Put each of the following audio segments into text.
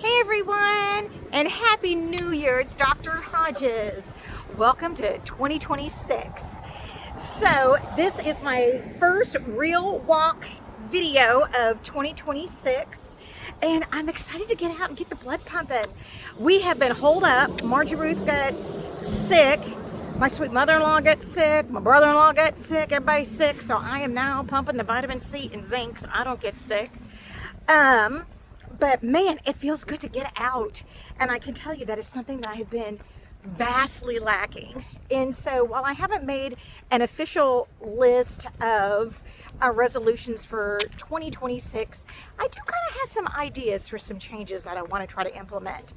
Hey everyone, and Happy New Year. It's Dr. Hodges. Welcome to 2026. So this is my first real walk video of 2026, and I'm excited to get out and get the blood pumping. We have been holed up. Margie Ruth got sick. My sweet mother-in-law got sick. My brother-in-law got sick. Everybody's sick, so I am now pumping the vitamin C and zinc so I don't get sick. But man, it feels good to get out. And I can tell you that is something that I have been vastly lacking. And so while I haven't made an official list of resolutions for 2026, I do kind of have some ideas for some changes that I want to try to implement.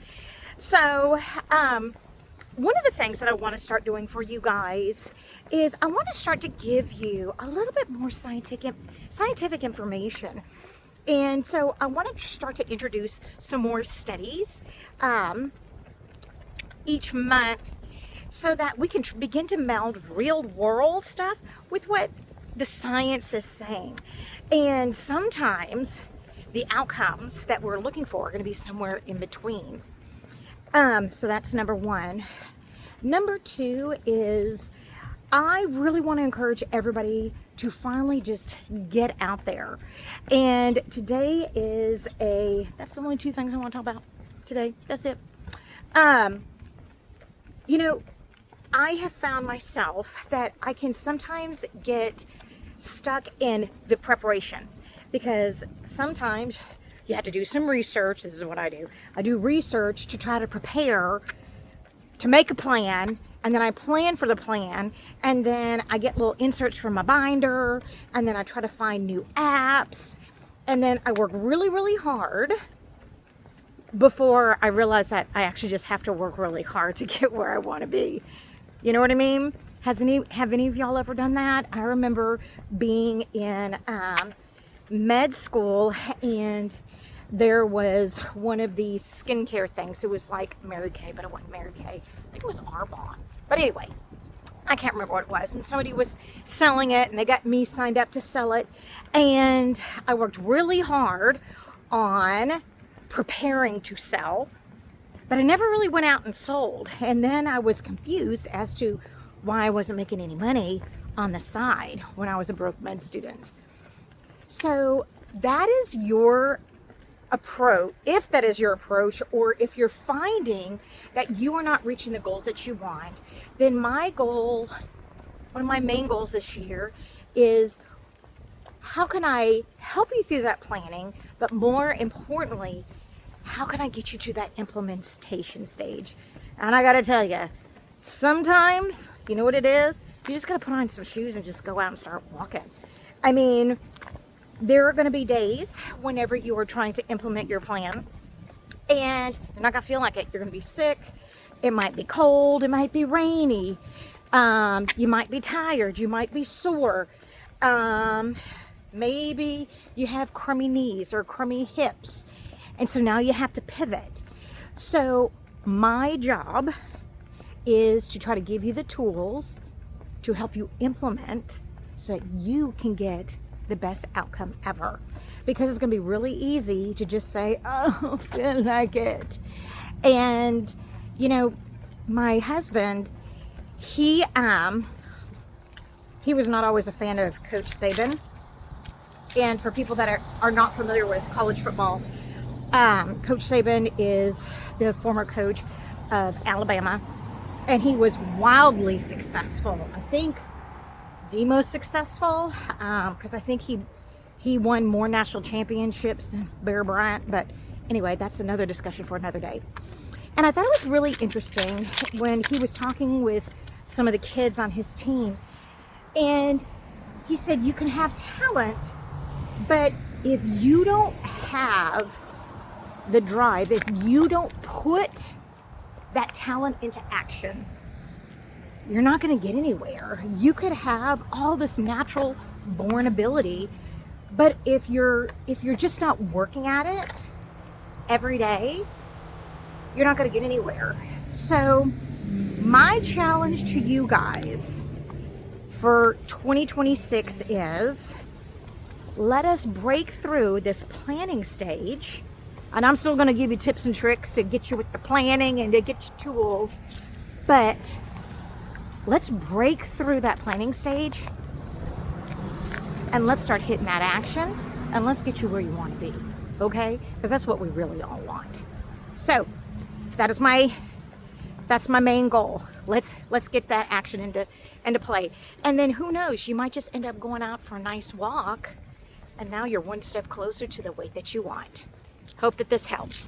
So, one of the things that I want to start doing for you guys is I want to start to give you a little bit more scientific information. And so I want to start to introduce some more studies each month so that we can begin to meld real world stuff with what the science is saying. And sometimes the outcomes that we're looking for are going to be somewhere in between. So that's number one. Number two is I really want to encourage everybody to finally just get out there. And today is that's the only two things I want to talk about today. That's it. I have found myself that I can sometimes get stuck in the preparation because sometimes you have to do some research. This is what I do. I do research to try to prepare to make a plan, and then I plan for the plan, and then I get little inserts from my binder, and then I try to find new apps, and then I work really, really hard before I realize that I actually just have to work really hard to get where I want to be. You know what I mean? Have any of y'all ever done that? I remember being in med school, and there was one of these skincare things. It was like Mary Kay, but it wasn't Mary Kay. I think it was Arbonne. But anyway, I can't remember what it was. And somebody was selling it, and they got me signed up to sell it. And I worked really hard on preparing to sell, but I never really went out and sold. And then I was confused as to why I wasn't making any money on the side when I was a broke med student. So that is your approach. If that is your approach, or if you're finding that you are not reaching the goals that you want, then one of my main goals this year is how can I help you through that planning, but more importantly, how can I get you to that implementation stage? And I gotta tell you, sometimes, you know what it is? You just gotta put on some shoes and just go out and start walking. I mean, there are going to be days whenever you are trying to implement your plan and you're not going to feel like it. You're going to be sick. It might be cold. It might be rainy. You might be tired. You might be sore. Maybe you have crummy knees or crummy hips. And so now you have to pivot. So my job is to try to give you the tools to help you implement so that you can get the best outcome ever, because it's going to be really easy to just say, oh, I feel like it. And my husband, he was not always a fan of Coach Saban. And for people that are not familiar with college football, Coach Saban is the former coach of Alabama, and he was wildly successful. I think the most successful, because I think he won more national championships than Bear Bryant. But anyway, that's another discussion for another day. And I thought it was really interesting when he was talking with some of the kids on his team, and he said you can have talent, but if you don't have the drive, if you don't put that talent into action, you're not going to get anywhere. You could have all this natural born ability, but if you're just not working at it every day, you're not going to get anywhere. So my challenge to you guys for 2026 is let us break through this planning stage And I'm still going to give you tips and tricks to get you with the planning and to get you tools. But let's break through that planning stage and let's start hitting that action and let's get you where you want to be. Okay? Because that's what we really all want. So that's my main goal. Let's get that action into play. And then who knows, you might just end up going out for a nice walk and now you're one step closer to the weight that you want. Hope that this helps.